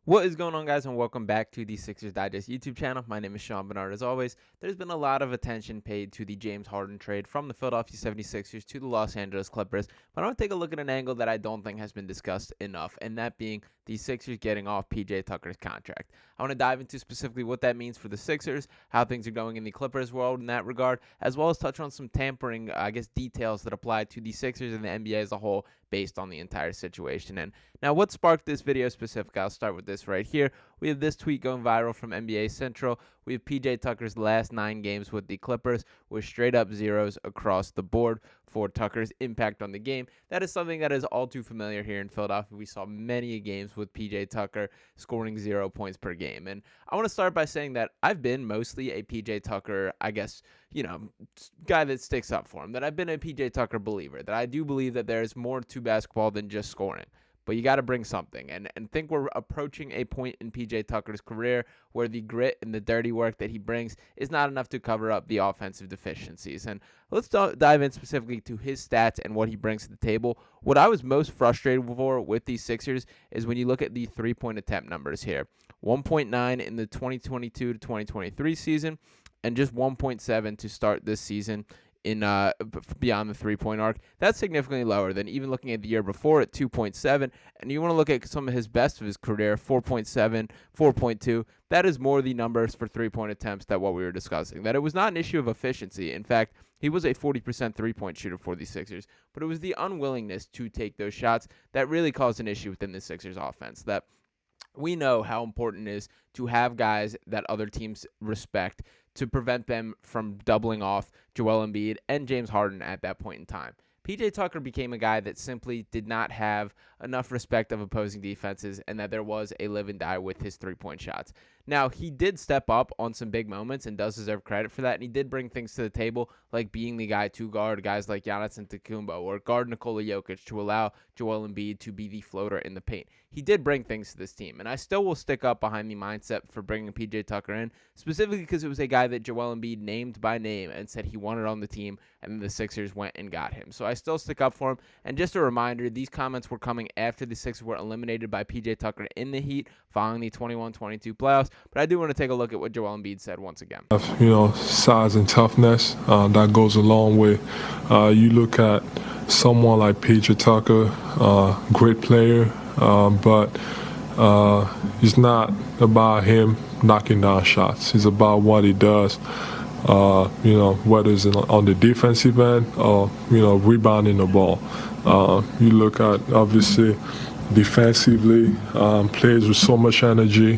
What is going on, guys, and welcome back to the Sixers Digest YouTube channel. My name is Sean Barnard. As always, there's been a lot of attention paid to the James Harden trade from the Philadelphia 76ers to the Los Angeles Clippers, but I want to take a look at an angle that I don't think has been discussed enough, and that being the Sixers getting off PJ Tucker's contract. I want to dive into specifically what that means for the Sixers, how things are going in the Clippers world in that regard, as well as touch on some tampering, details that apply to the Sixers and the NBA as a whole based on the entire situation. And now, what sparked this video specifically? I'll start with this right here. We have this tweet going viral from NBA Central. We have PJ Tucker's last 9 games with the Clippers with straight up zeros across the board for Tucker's impact on the game. That is something that is all too familiar here in Philadelphia. We saw many games with PJ Tucker scoring 0 points per game. And I want to start by saying that I've been mostly a PJ Tucker, guy that sticks up for him, that I've been a PJ Tucker believer, that I do believe that there's more to basketball than just scoring. But you got to bring something. And think we're approaching a point in PJ Tucker's career where the grit and the dirty work that he brings is not enough to cover up the offensive deficiencies. And let's dive in specifically to his stats and what he brings to the table. What I was most frustrated for with these Sixers is when you look at the three-point attempt numbers here. 1.9 in the 2022 to 2023 season, and just 1.7 to start this season in beyond the three-point arc. That's significantly lower than even looking at the year before at 2.7. And you want to look at some of his best of his career, 4.7, 4.2. That is more the numbers for three-point attempts that what we were discussing. That it was not an issue of efficiency. In fact, he was a 40% three-point shooter for the Sixers, but it was the unwillingness to take those shots that really caused an issue within the Sixers offense. That we know how important it is to have guys that other teams respect to prevent them from doubling off Joel Embiid and James Harden at that point in time. PJ Tucker became a guy that simply did not have enough respect of opposing defenses, and that there was a live and die with his three-point shots. Now, he did step up on some big moments and does deserve credit for that, and he did bring things to the table, like being the guy to guard guys like Giannis Antetokounmpo or guard Nikola Jokic to allow Joel Embiid to be the floater in the paint. He did bring things to this team, and I still will stick up behind the mindset for bringing PJ Tucker in, specifically because it was a guy that Joel Embiid named by name and said he wanted on the team, and the Sixers went and got him. So I still stick up for him. And just a reminder, these comments were coming after the Sixers were eliminated by PJ Tucker in the Heat following the 21-22 playoffs. But I do want to take a look at what Joel Embiid said once again. Size and toughness that goes along with. You look at someone like PJ Tucker, great player, but it's not about him knocking down shots. It's about what he does. Whether it's on the defensive end or, rebounding the ball. You look at, obviously, defensively, plays with so much energy,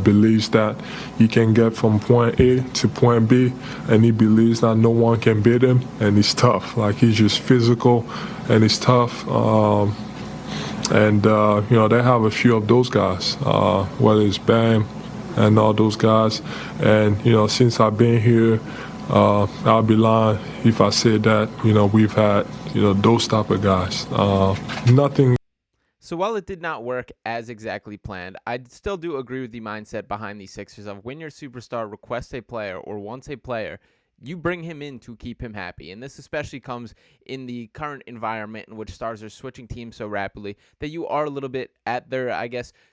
believes that he can get from point A to point B, and he believes that no one can beat him, and he's tough. Like, he's just physical, and he's tough. They have a few of those guys, whether it's Bam and all those guys. And, since I've been here, I'll be lying if I said that, we've had, those type of guys. Nothing. So while it did not work as exactly planned, I still do agree with the mindset behind the Sixers of when your superstar requests a player or wants a player, you bring him in to keep him happy. And this especially comes in the current environment in which stars are switching teams so rapidly that you are a little bit at their,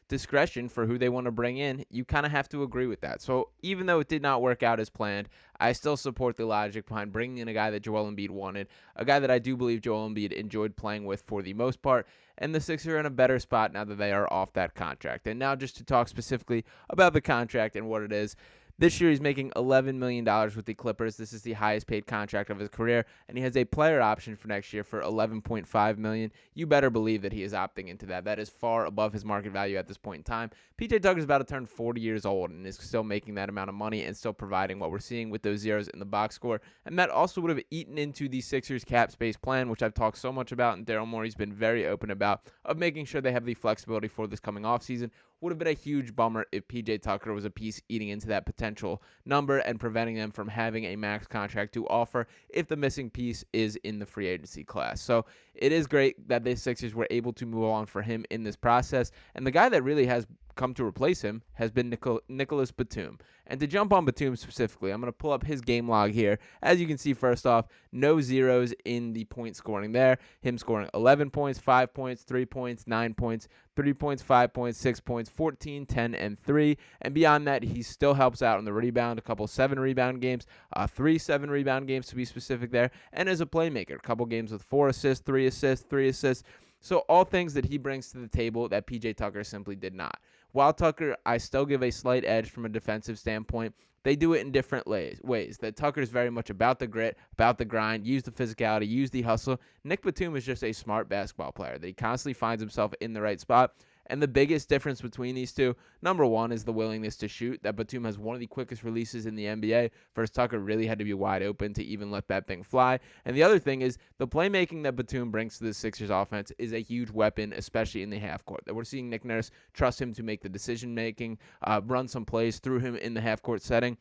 discretion for who they want to bring in. You kind of have to agree with that. So even though it did not work out as planned, I still support the logic behind bringing in a guy that Joel Embiid wanted, a guy that I do believe Joel Embiid enjoyed playing with for the most part, and the Sixers are in a better spot now that they are off that contract. And now just to talk specifically about the contract and what it is. This year, he's making $11 million with the Clippers. This is the highest paid contract of his career, and he has a player option for next year for $11.5 million. You better believe that he is opting into that. That is far above his market value at this point in time. PJ Tucker is about to turn 40 years old and is still making that amount of money and still providing what we're seeing with those zeros in the box score. And that also would have eaten into the Sixers cap space plan, which I've talked so much about, and Daryl Morey's been very open about, of making sure they have the flexibility for this coming offseason. Would have been a huge bummer if PJ Tucker was a piece eating into that potential number and preventing them from having a max contract to offer if the missing piece is in the free agency class. So it is great that the Sixers were able to move on for him in this process. And the guy that really has come to replace him has been Nicholas Batum. And to jump on Batum specifically, I'm going to pull up his game log here. As you can see, first off, no zeros in the point scoring there. Him scoring 11 points, 5 points, 3 points, 9 points, 3 points, 5 points, 6 points, 14, 10, and 3. And beyond that, he still helps out on the rebound, a couple 7 rebound games, 3 7 rebound games to be specific there. And as a playmaker, a couple games with 4 assists, 3 assists, 3 assists. So all things that he brings to the table that PJ Tucker simply did not. While Tucker, I still give a slight edge from a defensive standpoint. They do it in different ways. That Tucker's very much about the grit, about the grind, use the physicality, use the hustle. Nick Batum is just a smart basketball player that he constantly finds himself in the right spot. And the biggest difference between these two, number one, is the willingness to shoot. That Batum has one of the quickest releases in the NBA. First, Tucker really had to be wide open to even let that thing fly. And the other thing is the playmaking that Batum brings to the Sixers offense is a huge weapon, especially in the half court. That we're seeing Nick Nurse trust him to make the decision making, run some plays through him in the half court setting.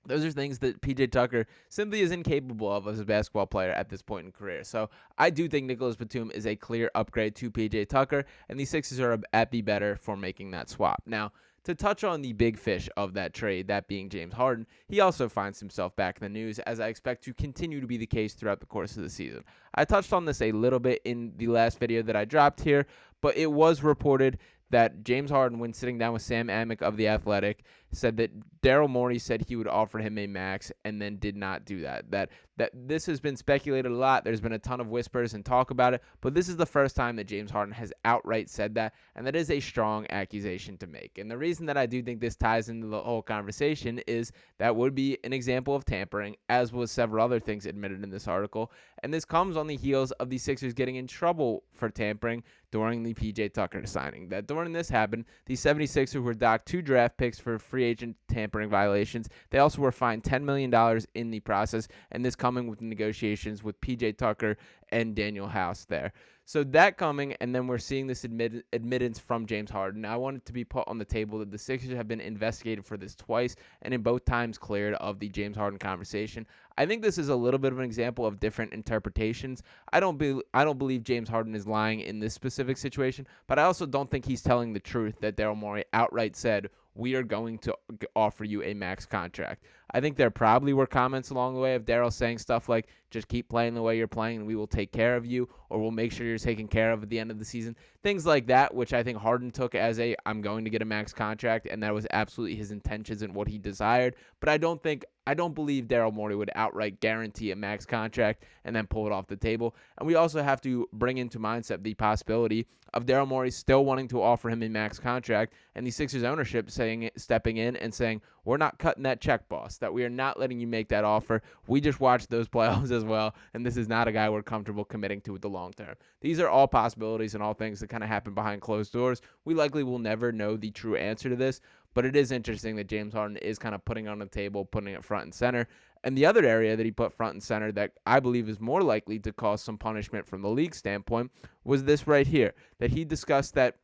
Those are things that PJ Tucker simply is incapable of as a basketball player at this point in career. So I do think Nicholas Batum is a clear upgrade to PJ Tucker, and the Sixers are at the better for making that swap. Now, to touch on the big fish of that trade, that being James Harden, he also finds himself back in the news, as I expect to continue to be the case throughout the course of the season. I touched on this a little bit in the last video that I dropped here, but it was reported that James Harden, when sitting down with Sam Amick of The Athletic, said that Daryl Morey said he would offer him a max and then did not do that. That this has been speculated a lot. There's been a ton of whispers and talk about it, but this is the first time that James Harden has outright said that, and that is a strong accusation to make. And the reason that I do think this ties into the whole conversation is that would be an example of tampering, as was several other things admitted in this article, and this comes on the heels of the Sixers getting in trouble for tampering during the PJ Tucker signing. That during this happened, the 76ers were docked 2 draft picks for free agent tampering violations. They also were fined $10 million in the process, and this coming with negotiations with PJ Tucker and Daniel House there. So that coming, and then we're seeing this admittance from James Harden. Now, I want it to be put on the table that the Sixers have been investigated for this twice, and in both times cleared of the James Harden conversation. I think this is a little bit of an example of different interpretations. I don't believe James Harden is lying in this specific situation, but I also don't think he's telling the truth that Daryl Morey outright said, we are going to offer you a max contract. I think there probably were comments along the way of Daryl saying stuff like, just keep playing the way you're playing and we will take care of you, or we'll make sure you're taken care of at the end of the season. Things like that, which I think Harden took as I'm going to get a max contract, and that was absolutely his intentions and what he desired. But I don't believe Daryl Morey would outright guarantee a max contract and then pull it off the table. And we also have to bring into mindset the possibility of Daryl Morey still wanting to offer him a max contract, and the Sixers ownership stepping in and saying, we're not cutting that check, boss, that we are not letting you make that offer. We just watched those playoffs as well, and this is not a guy we're comfortable committing to with the long term. These are all possibilities and all things that kind of happen behind closed doors. We likely will never know the true answer to this, but it is interesting that James Harden is kind of putting on the table, putting it front and center. And the other area that he put front and center that I believe is more likely to cause some punishment from the league standpoint was this right here, that he discussed that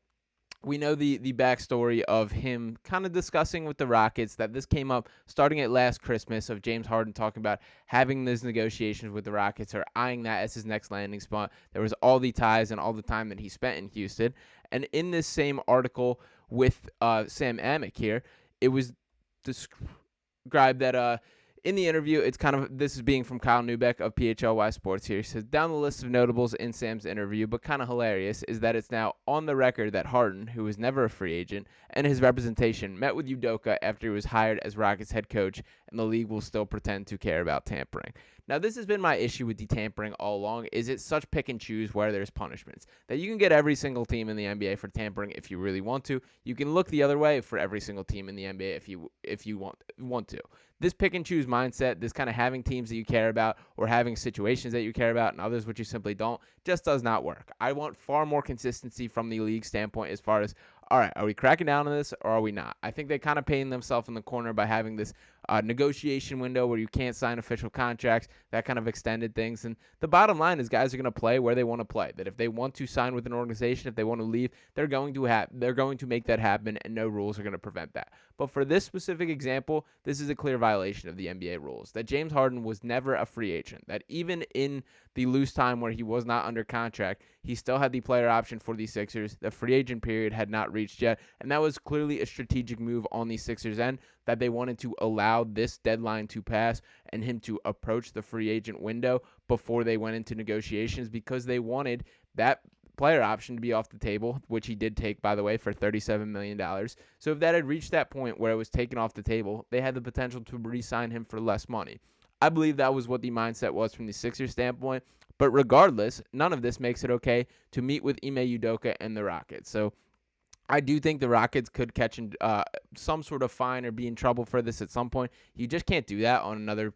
we know the backstory of him kind of discussing with the Rockets that this came up starting at last Christmas, of James Harden talking about having these negotiations with the Rockets or eyeing that as his next landing spot. There was all the ties and all the time that he spent in Houston. And in this same article with Sam Amick here, it was described that in the interview, it's kind of, this is being from Kyle Neubeck of PHLY Sports here. He says, down the list of notables in Sam's interview, but kind of hilarious, is that it's now on the record that Harden, who was never a free agent, and his representation met with Udoka after he was hired as Rockets head coach, and the league will still pretend to care about tampering. Now, this has been my issue with the tampering all along, is it's such pick and choose where there's punishments. That you can get every single team in the NBA for tampering if you really want to. You can look the other way for every single team in the NBA if you want to. This pick and choose mindset, this kind of having teams that you care about or having situations that you care about and others which you simply don't, just does not work. I want far more consistency from the league standpoint as far as, all right, are we cracking down on this or are we not? I think they kind of painted themselves in the corner by having this negotiation window where you can't sign official contracts, that kind of extended things. And the bottom line is guys are going to play where they want to play. That if they want to sign with an organization, if they want to leave, they're going to make that happen, and no rules are going to prevent that. But for this specific example, this is a clear violation of the NBA rules. That James Harden was never a free agent. That even in the loose time where he was not under contract, he still had the player option for the Sixers. The free agent period had not reached yet, and that was clearly a strategic move on the Sixers' end, that they wanted to allow this deadline to pass and him to approach the free agent window before they went into negotiations, because they wanted that player option to be off the table, which he did take, by the way, for $37 million. So if that had reached that point where it was taken off the table, they had the potential to re-sign him for less money. I believe that was what the mindset was from the Sixers standpoint. But regardless, none of this makes it okay to meet with Ime Udoka and the Rockets. So I do think the Rockets could catch some sort of fine or be in trouble for this at some point. You just can't do that on another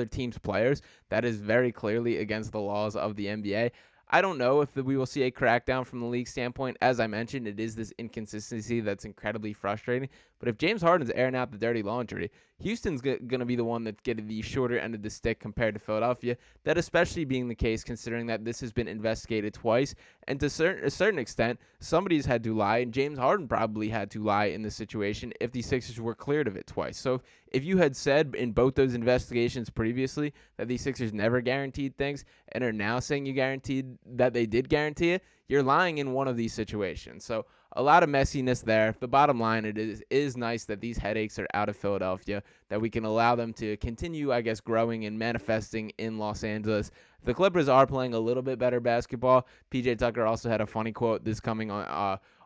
team's players. That is very clearly against the laws of the NBA. I don't know if we will see a crackdown from the league standpoint. As I mentioned, it is this inconsistency that's incredibly frustrating. But if James Harden's airing out the dirty laundry, Houston's going to be the one that's getting the shorter end of the stick compared to Philadelphia. That especially being the case considering that this has been investigated twice. And to a certain extent, somebody's had to lie, and James Harden probably had to lie in this situation if the Sixers were cleared of it twice. So if you had said in both those investigations previously that the Sixers never guaranteed things and are now saying you guaranteed that they did guarantee it, you're lying in one of these situations. So a lot of messiness there. The bottom line, it is nice that these headaches are out of Philadelphia, that we can allow them to continue, I guess, growing and manifesting in Los Angeles. The Clippers are playing a little bit better basketball. PJ Tucker also had a funny quote this coming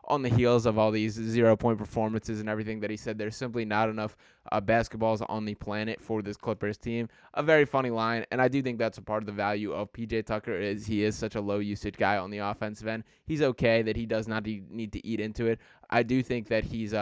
on the heels of all these 0-point performances and everything, that he said there's simply not enough basketballs on the planet for this Clippers team. A very funny line, and I do think that's a part of the value of PJ Tucker, is he is such a low usage guy on the offensive end. He's okay that he does not need to eat into it. I do think that he's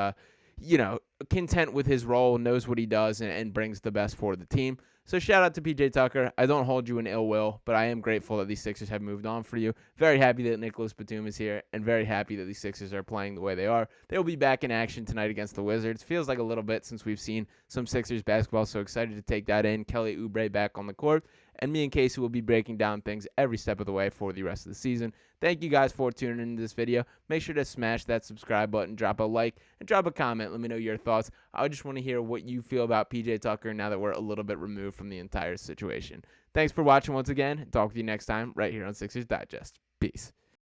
content with his role, knows what he does, and brings the best for the team. So shout out to PJ Tucker. I don't hold you in ill will, but I am grateful that these Sixers have moved on for you. Very happy that Nicholas Batum is here, and very happy that these Sixers are playing the way they are. They will be back in action tonight against the Wizards. Feels like a little bit since we've seen some Sixers basketball, so excited to take that in. Kelly Oubre back on the court, and me and Casey will be breaking down things every step of the way for the rest of the season. Thank you guys for tuning into this video. Make sure to smash that subscribe button, drop a like, and drop a comment. Let me know your thoughts. I just want to hear what you feel about PJ Tucker now that we're a little bit removed from the entire situation. Thanks for watching once again. Talk with you next time right here on Sixers Digest. Peace.